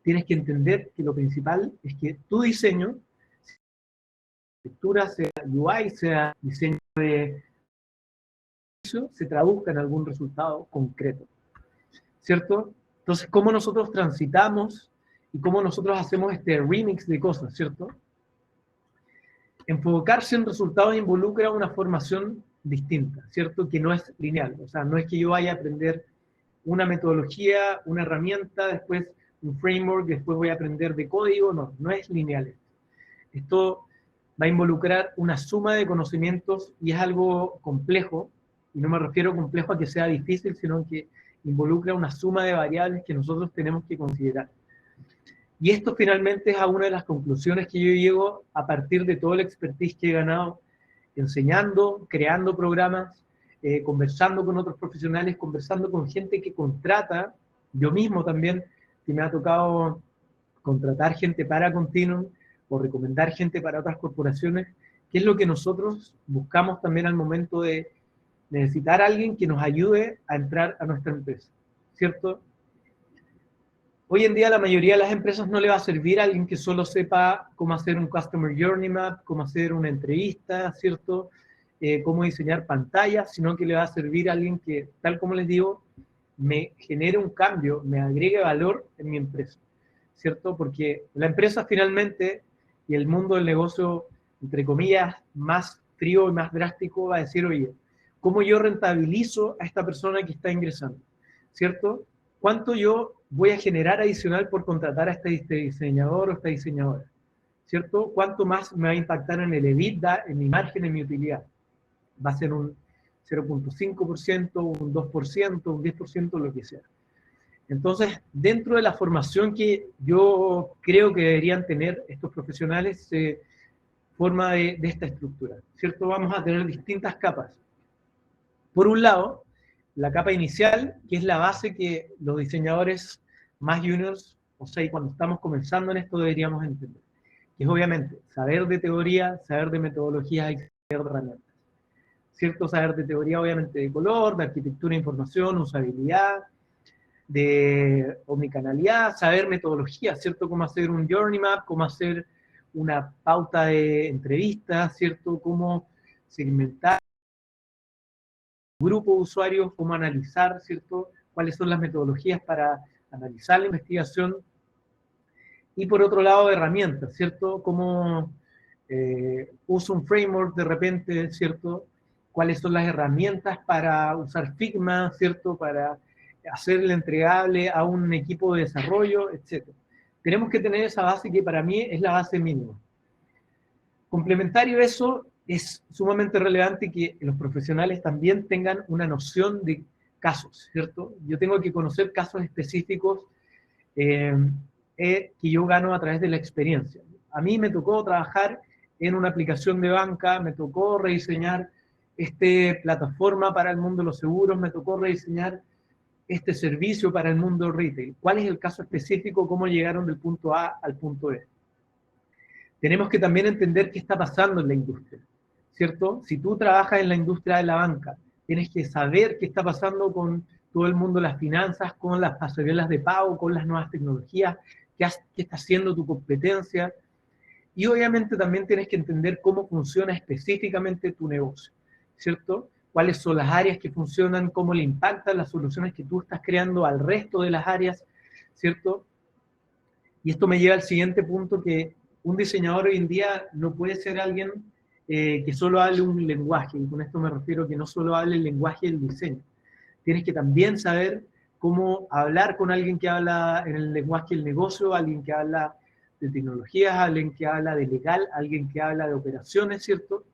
tienes que entender que lo principal es que tu diseño, sea arquitectura, sea UI, sea diseño de servicio, se traduzca en algún resultado concreto, ¿cierto? Entonces, ¿cómo nosotros transitamos y cómo nosotros hacemos este remix de cosas, ¿cierto? Enfocarse en resultados involucra una formación distinta, ¿cierto? Que no es lineal, o sea, no es que yo vaya a aprender una metodología, una herramienta, después un framework, después voy a aprender de código, no, no es lineal. Esto va a involucrar una suma de conocimientos y es algo complejo, y no me refiero complejo a que sea difícil, sino que involucra una suma de variables que nosotros tenemos que considerar. Y esto finalmente es a una de las conclusiones que yo llego a partir de todo el expertise que he ganado enseñando, creando programas, conversando con otros profesionales, conversando con gente que contrata, yo mismo también, que me ha tocado contratar gente para Continuum o recomendar gente para otras corporaciones, que es lo que nosotros buscamos también al momento de necesitar a alguien que nos ayude a entrar a nuestra empresa, ¿cierto? Hoy en día la mayoría de las empresas no le va a servir a alguien que solo sepa cómo hacer un Customer Journey Map, cómo hacer una entrevista, ¿cierto? Cómo diseñar pantallas, sino que le va a servir a alguien que, tal como les digo, me genere un cambio, me agregue valor en mi empresa, ¿cierto? Porque la empresa finalmente, y el mundo del negocio, entre comillas, más frío y más drástico, va a decir, oye, ¿cómo yo rentabilizo a esta persona que está ingresando? ¿Cierto? ¿Cuánto yo voy a generar adicional por contratar a este diseñador o esta diseñadora? ¿Cierto? ¿Cuánto más me va a impactar en el EBITDA, en mi margen, en mi utilidad? Va a ser un 0.5%, un 2%, un 10%, lo que sea. Entonces, dentro de la formación que yo creo que deberían tener estos profesionales, se forma de esta estructura, ¿cierto? Vamos a tener distintas capas. Por un lado, la capa inicial, que es la base que los diseñadores más juniors, o sea, y cuando estamos comenzando en esto deberíamos entender, que es obviamente saber de teoría, saber de metodologías y saber de herramientas. ¿Cierto? Saber de teoría, obviamente, de color, de arquitectura de información, usabilidad, de omnicanalidad, saber metodología, ¿cierto? Cómo hacer un journey map, cómo hacer una pauta de entrevistas, ¿cierto? Cómo segmentar grupo de usuarios, cómo analizar, ¿cierto? Cuáles son las metodologías para analizar la investigación. Y por otro lado, herramientas, ¿cierto? Cómo uso un framework de repente, ¿cierto? Cuáles son las herramientas para usar Figma, ¿cierto? Para hacerle entregable a un equipo de desarrollo, etc. Tenemos que tener esa base que para mí es la base mínima. Complementario a eso, es sumamente relevante que los profesionales también tengan una noción de casos, ¿cierto? Yo tengo que conocer casos específicos que yo gano a través de la experiencia. A mí me tocó trabajar en una aplicación de banca, me tocó rediseñar esta plataforma para el mundo de los seguros, me tocó rediseñar este servicio para el mundo retail. ¿Cuál es el caso específico? ¿Cómo llegaron del punto A al punto B? Tenemos que también entender qué está pasando en la industria, ¿cierto? Si tú trabajas en la industria de la banca, tienes que saber qué está pasando con todo el mundo de las finanzas, con las pasarelas de pago, con las nuevas tecnologías, qué está haciendo tu competencia. Y obviamente también tienes que entender cómo funciona específicamente tu negocio, ¿cierto? Cuáles son las áreas que funcionan, cómo le impactan las soluciones que tú estás creando al resto de las áreas, ¿cierto? Y esto me lleva al siguiente punto, que un diseñador hoy en día no puede ser alguien que solo hable un lenguaje, y con esto me refiero que no solo hable el lenguaje del diseño. Tienes que también saber cómo hablar con alguien que habla en el lenguaje del negocio, alguien que habla de tecnologías, alguien que habla de legal, alguien que habla de operaciones, ¿cierto?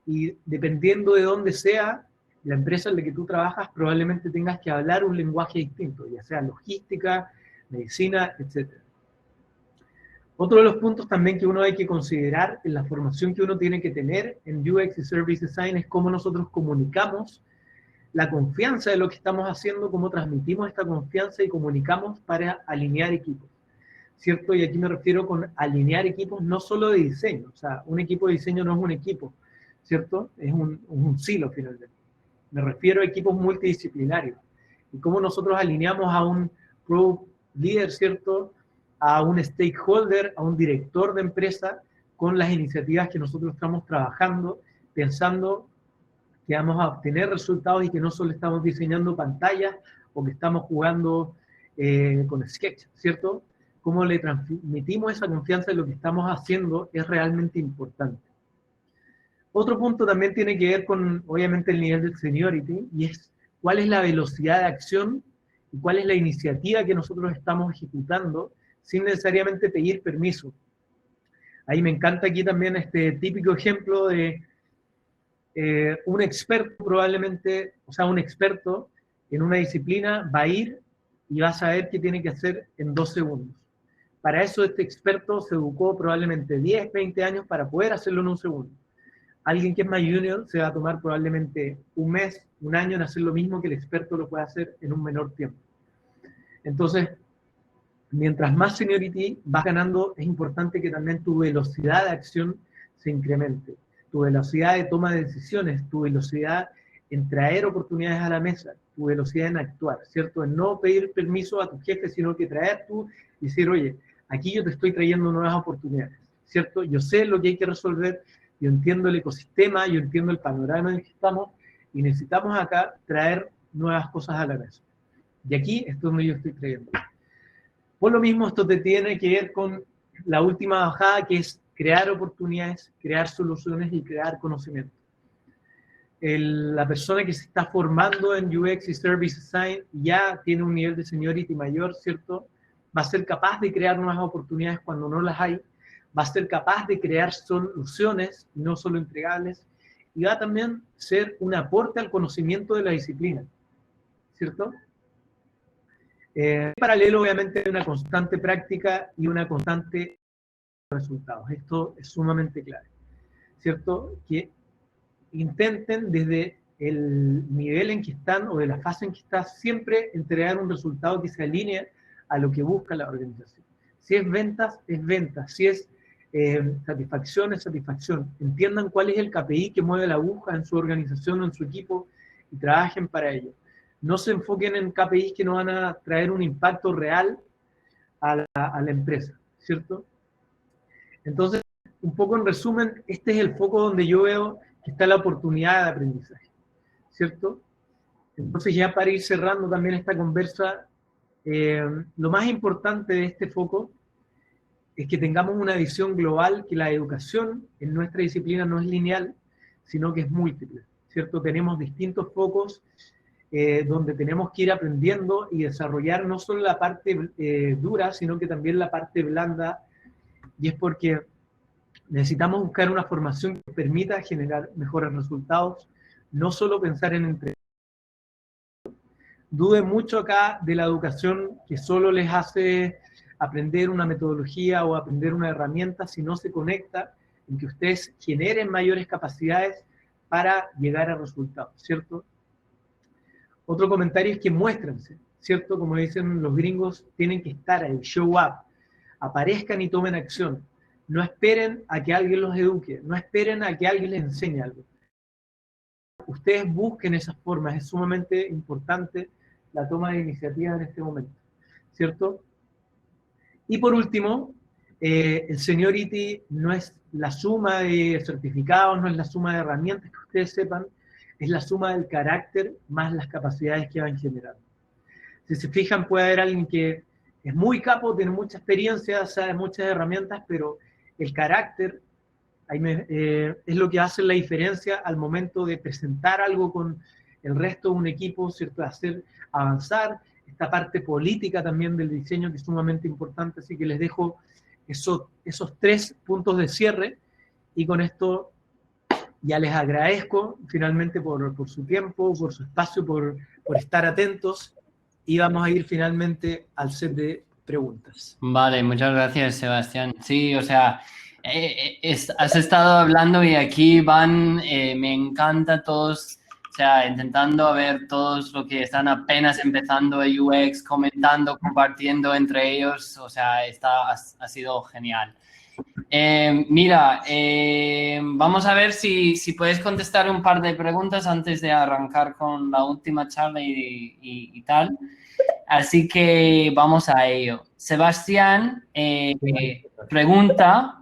Y dependiendo de dónde sea la empresa en la que tú trabajas, probablemente tengas que hablar un lenguaje distinto, ya sea logística, medicina, etc. Otro de los puntos también que uno hay que considerar en la formación que uno tiene que tener en UX y Service Design es cómo nosotros comunicamos la confianza de lo que estamos haciendo, cómo transmitimos esta confianza y comunicamos para alinear equipos, ¿cierto? Y aquí me refiero con alinear equipos no solo de diseño, o sea, un equipo de diseño no es un equipo, ¿cierto? Es un silo finalmente. Me refiero a equipos multidisciplinarios y cómo nosotros alineamos a un pro líder, ¿cierto? A un stakeholder, a un director de empresa con las iniciativas que nosotros estamos trabajando, pensando que vamos a obtener resultados y que no solo estamos diseñando pantallas o que estamos jugando con Sketch, ¿cierto? Cómo le transmitimos esa confianza en lo que estamos haciendo es realmente importante. Otro punto también tiene que ver con, obviamente, el nivel de seniority, y es cuál es la velocidad de acción y cuál es la iniciativa que nosotros estamos ejecutando sin necesariamente pedir permiso. Ahí me encanta aquí también este típico ejemplo de un experto probablemente, o sea, un experto en una disciplina va a ir y va a saber qué tiene que hacer en 2 segundos. Para eso este experto se educó probablemente 10, 20 años para poder hacerlo en 1 segundo. Alguien que es más junior se va a tomar probablemente 1 mes, 1 año en hacer lo mismo que el experto lo puede hacer en un menor tiempo. Entonces, mientras más seniority vas ganando, es importante que también tu velocidad de acción se incremente. Tu velocidad de toma de decisiones, tu velocidad en traer oportunidades a la mesa, tu velocidad en actuar, ¿cierto? En no pedir permiso a tu jefe, sino que traer tú y decir, oye, aquí yo te estoy trayendo nuevas oportunidades, ¿cierto? Yo sé lo que hay que resolver, yo entiendo el ecosistema, yo entiendo el panorama en el que estamos y necesitamos acá traer nuevas cosas a la mesa. Y aquí esto es donde yo estoy trayendo. Por lo mismo, esto te tiene que ver con la última bajada, que es crear oportunidades, crear soluciones y crear conocimiento. La persona que se está formando en UX y Service Design ya tiene un nivel de seniority mayor, ¿cierto? Va a ser capaz de crear nuevas oportunidades cuando no las hay, va a ser capaz de crear soluciones, no solo entregables, y va a también ser un aporte al conocimiento de la disciplina, ¿cierto? En paralelo, obviamente, hay una constante práctica y una constante resultados. Esto es sumamente clave, ¿cierto? Que intenten desde el nivel en que están o de la fase en que están siempre entregar un resultado que se alinee a lo que busca la organización. Si es ventas, es ventas. Si es satisfacción, es satisfacción. Entiendan cuál es el KPI que mueve la aguja en su organización o en su equipo y trabajen para ello. No se enfoquen en KPIs que no van a traer un impacto real a la empresa, ¿cierto? Entonces, un poco en resumen, este es el foco donde yo veo que está la oportunidad de aprendizaje, ¿cierto? Entonces, ya para ir cerrando también esta conversa, lo más importante de este foco es que tengamos una visión global, que la educación en nuestra disciplina no es lineal, sino que es múltiple, ¿cierto? Tenemos distintos focos donde tenemos que ir aprendiendo y desarrollar no solo la parte dura, sino que también la parte blanda, y es porque necesitamos buscar una formación que permita generar mejores resultados, no solo pensar en entretenimiento. Dude mucho acá de la educación que solo les hace aprender una metodología o aprender una herramienta, si no se conecta en que ustedes generen mayores capacidades para llegar a resultados, ¿cierto? Otro comentario es que muéstrense, ¿cierto? Como dicen los gringos, tienen que estar ahí, show up, aparezcan y tomen acción. No esperen a que alguien los eduque, no esperen a que alguien les enseñe algo. Ustedes busquen esas formas, es sumamente importante la toma de iniciativa en este momento, ¿cierto? Y por último, el seniority no es la suma de certificados, no es la suma de herramientas que ustedes sepan, es la suma del carácter más las capacidades que van generando. Si se fijan, puede haber alguien que es muy capo, tiene mucha experiencia, sabe muchas herramientas, pero el carácter es lo que hace la diferencia al momento de presentar algo con el resto de un equipo, ¿cierto? De hacer avanzar esta parte política también del diseño, que es sumamente importante, así que les dejo esos 3 puntos de cierre, y con esto ya les agradezco finalmente por su tiempo, por su espacio, por estar atentos, y vamos a ir finalmente al set de preguntas. Vale, muchas gracias, Sebastián. Sí, o sea, has estado hablando y aquí van, me encanta todos, o sea, intentando ver todos lo que están apenas empezando el UX, comentando, compartiendo entre ellos, o sea, ha sido genial. Mira, vamos a ver si puedes contestar un par de preguntas antes de arrancar con la última charla y tal. Así que vamos a ello. Sebastián pregunta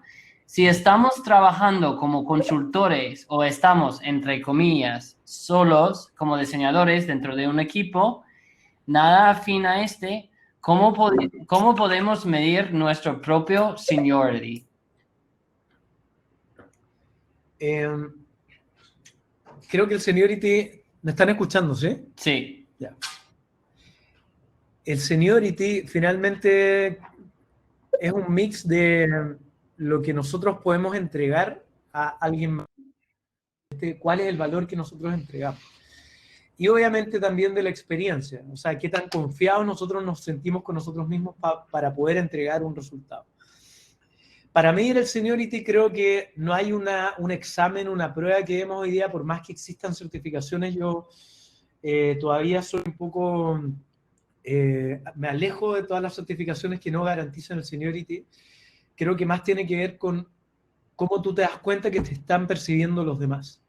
si estamos trabajando como consultores o estamos, entre comillas, solos como diseñadores dentro de un equipo, nada afín a este, ¿cómo podemos medir nuestro propio seniority? Creo que el seniority, ¿me están escuchando, sí? Sí. Ya. El seniority finalmente es un mix de lo que nosotros podemos entregar a alguien más, cuál es el valor que nosotros entregamos. Y obviamente también de la experiencia, o sea, qué tan confiados nosotros nos sentimos con nosotros mismos para poder entregar un resultado. Para medir el seniority creo que no hay un examen, una prueba que demos hoy día, por más que existan certificaciones, yo todavía soy un poco, me alejo de todas las certificaciones que no garantizan el seniority. Creo que más tiene que ver con cómo tú te das cuenta que te están percibiendo los demás,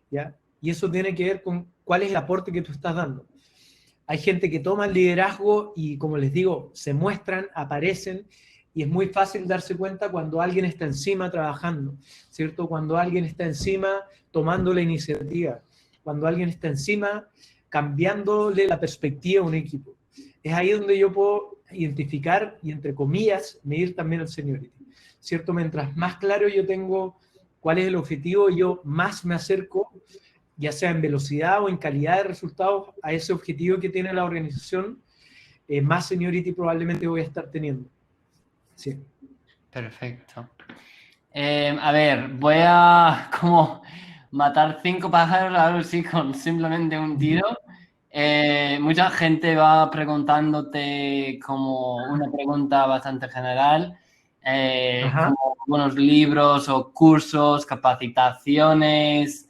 ¿ya? Y eso tiene que ver con cuál es el aporte que tú estás dando. Hay gente que toma el liderazgo y, como les digo, se muestran, aparecen, y es muy fácil darse cuenta cuando alguien está encima trabajando, ¿cierto? Cuando alguien está encima tomando la iniciativa, cuando alguien está encima cambiándole la perspectiva a un equipo. Es ahí donde yo puedo identificar y, entre comillas, medir también el seniority, ¿cierto? Mientras más claro yo tengo cuál es el objetivo, yo más me acerco, ya sea en velocidad o en calidad de resultados, a ese objetivo que tiene la organización, más seniority probablemente voy a estar teniendo. Sí. Perfecto. A ver, voy a como matar 5 pájaros algo así con simplemente un tiro. Mucha gente va preguntándote como una pregunta bastante general, como algunos libros o cursos, capacitaciones,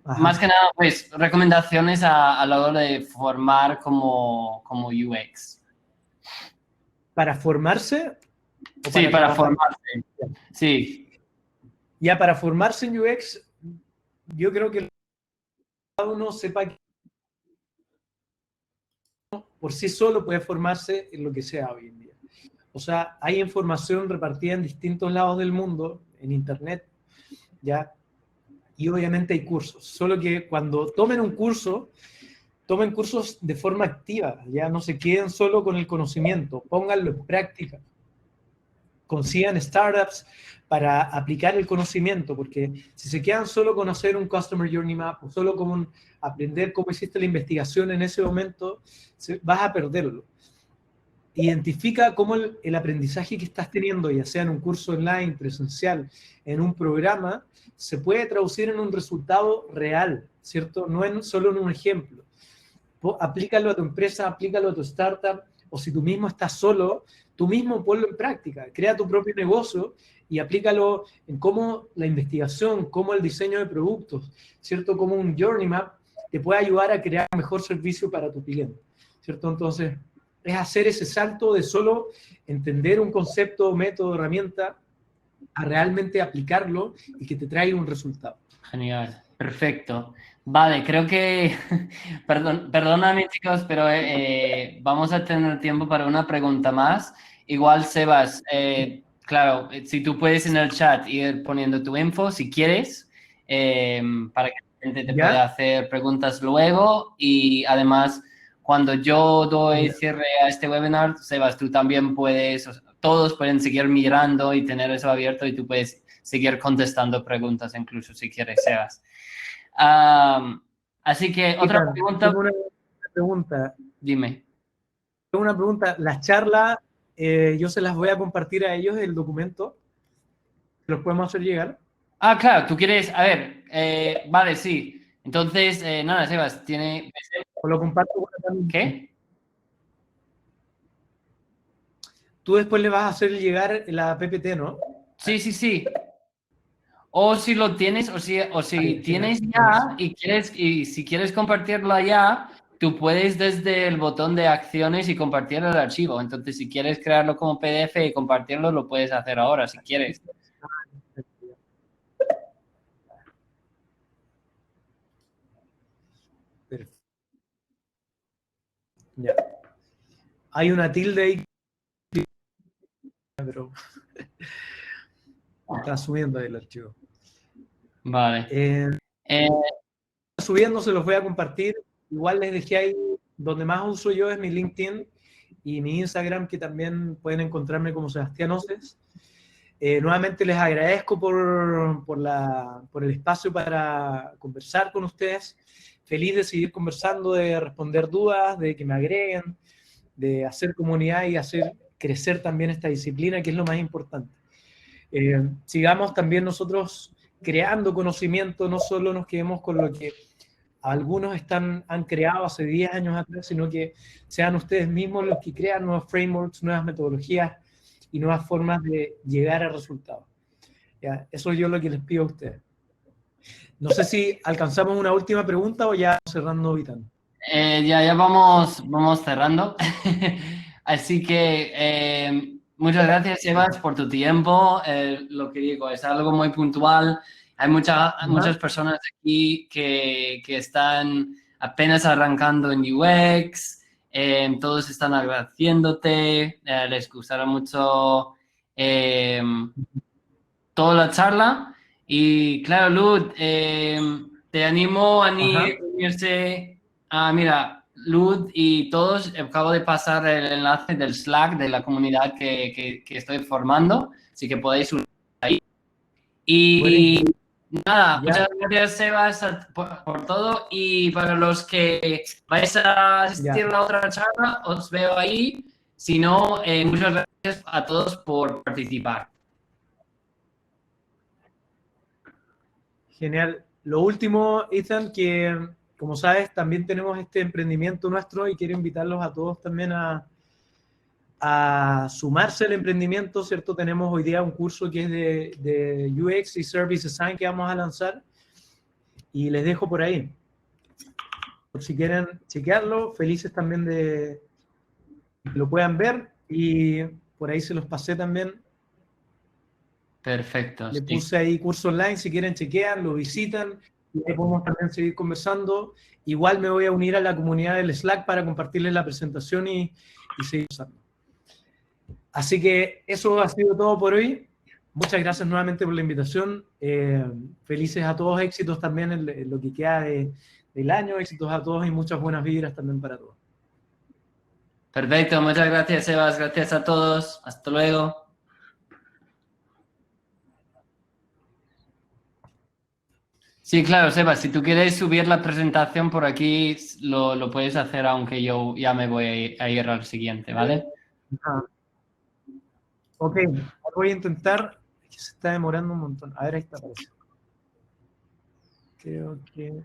más que nada, pues recomendaciones a la hora de formar como UX. ¿Para formarse? ¿O Sí, para trabajar? formarse. Sí. Ya, para formarse en UX, yo creo que cada uno sepa que por sí solo puede formarse en lo que sea hoy en día. O sea, hay información repartida en distintos lados del mundo, en Internet, ¿ya? Y obviamente hay cursos. Solo que cuando tomen un curso, tomen cursos de forma activa, ya no se queden solo con el conocimiento, pónganlo en práctica. Consigan startups para aplicar el conocimiento, porque si se quedan solo con hacer un Customer Journey Map o solo con aprender cómo hiciste la investigación en ese momento, vas a perderlo. Identifica cómo el aprendizaje que estás teniendo, ya sea en un curso online, presencial, en un programa, se puede traducir en un resultado real, ¿cierto? No solo en un ejemplo. Aplícalo a tu empresa, aplícalo a tu startup, o si tú mismo estás solo, tú mismo ponlo en práctica, crea tu propio negocio y aplícalo en cómo la investigación, cómo el diseño de productos, ¿cierto? Como un journey map te puede ayudar a crear un mejor servicio para tu cliente, ¿cierto? Entonces, es hacer ese salto de solo entender un concepto, método, herramienta, a realmente aplicarlo y que te traiga un resultado. Genial, perfecto. Vale, creo que, perdóname chicos, pero vamos a tener tiempo para una pregunta más. Igual, Sebas, claro, si tú puedes en el chat ir poniendo tu info, si quieres, para que la gente te pueda hacer preguntas luego. Y además, cuando yo doy cierre a este webinar, Sebas, tú también puedes, todos pueden seguir mirando y tener eso abierto y tú puedes seguir contestando preguntas, incluso si quieres, Sebas. Así que otra pregunta. Tengo una pregunta. Dime. Una pregunta. ¿Las charlas yo se las voy a compartir a ellos el documento. ¿Los podemos hacer llegar? Ah, claro, tú quieres, a ver, vale, sí. Entonces, nada, Sebas, O lo comparto con la Tami. ¿Qué? Tú después le vas a hacer llegar la PPT, ¿no? Sí, sí, sí. O si lo tienes, o si Ahí, genial, tienes ya buenísimo. y si quieres compartirla ya, tú puedes desde el botón de acciones y compartir el archivo. Entonces, si quieres crearlo como PDF y compartirlo, lo puedes hacer ahora, si quieres. Perfecto. Ya. Hay una tilde ahí, pero está subiendo ahí el archivo. Vale. Eh, Subiendo, se los voy a compartir. Igual les dejé ahí, donde más uso yo es mi LinkedIn y mi Instagram, que también pueden encontrarme como Sebastián Oces. Nuevamente les agradezco por el espacio para conversar con ustedes. Feliz de seguir conversando, de responder dudas, de que me agreguen, de hacer comunidad y hacer crecer también esta disciplina, que es lo más importante. Sigamos también nosotros creando conocimiento, no solo nos quedemos con lo que algunos han creado hace 10 años atrás, sino que sean ustedes mismos los que crean nuevos frameworks, nuevas metodologías y nuevas formas de llegar a resultados. ¿Ya? Eso es yo lo que les pido a ustedes. No sé si alcanzamos una última pregunta o ya cerrando, Vitán. ya vamos cerrando. Así que muchas gracias, Sebas, por tu tiempo. Lo que digo, es algo muy puntual. Hay muchas personas aquí que están apenas arrancando en UX. Todos están agradeciéndote. Les gustará mucho toda la charla. Y claro, Lud, te animo a Ajá. unirse. Mira, Lud y todos, acabo de pasar el enlace del Slack de la comunidad que estoy formando, así que podéis unir ahí. Y Buenísimo. nada, Ya, muchas gracias, Sebas, por todo. Y para los que vais a asistir ya. a la otra charla, os veo ahí. Si no, muchas gracias a todos por participar. Genial. Lo último, Ethan, que como sabes, también tenemos este emprendimiento nuestro y quiero invitarlos a todos también a sumarse al emprendimiento, ¿cierto? Tenemos hoy día un curso que es de UX y Service Design que vamos a lanzar y les dejo por ahí. Por si quieren chequearlo, felices también de que lo puedan ver y por ahí se los pasé también. Perfecto, Le sí. puse ahí curso online, si quieren chequear, lo visitan y ahí podemos también seguir conversando. Igual me voy a unir a la comunidad del Slack para compartirles la presentación y seguir usando. Así que eso ha sido todo por hoy. Muchas gracias nuevamente por la invitación. Felices a todos, éxitos también en lo que queda del año, éxitos a todos y muchas buenas vibras también para todos. Perfecto, muchas gracias, Sebas. Gracias a todos. Hasta luego. Sí, claro, Sebas, si tú quieres subir la presentación por aquí, lo puedes hacer, aunque yo ya me voy a ir al siguiente, ¿vale? Ah, ok, voy a intentar, que se está demorando un montón. A ver, ahí está. Creo que...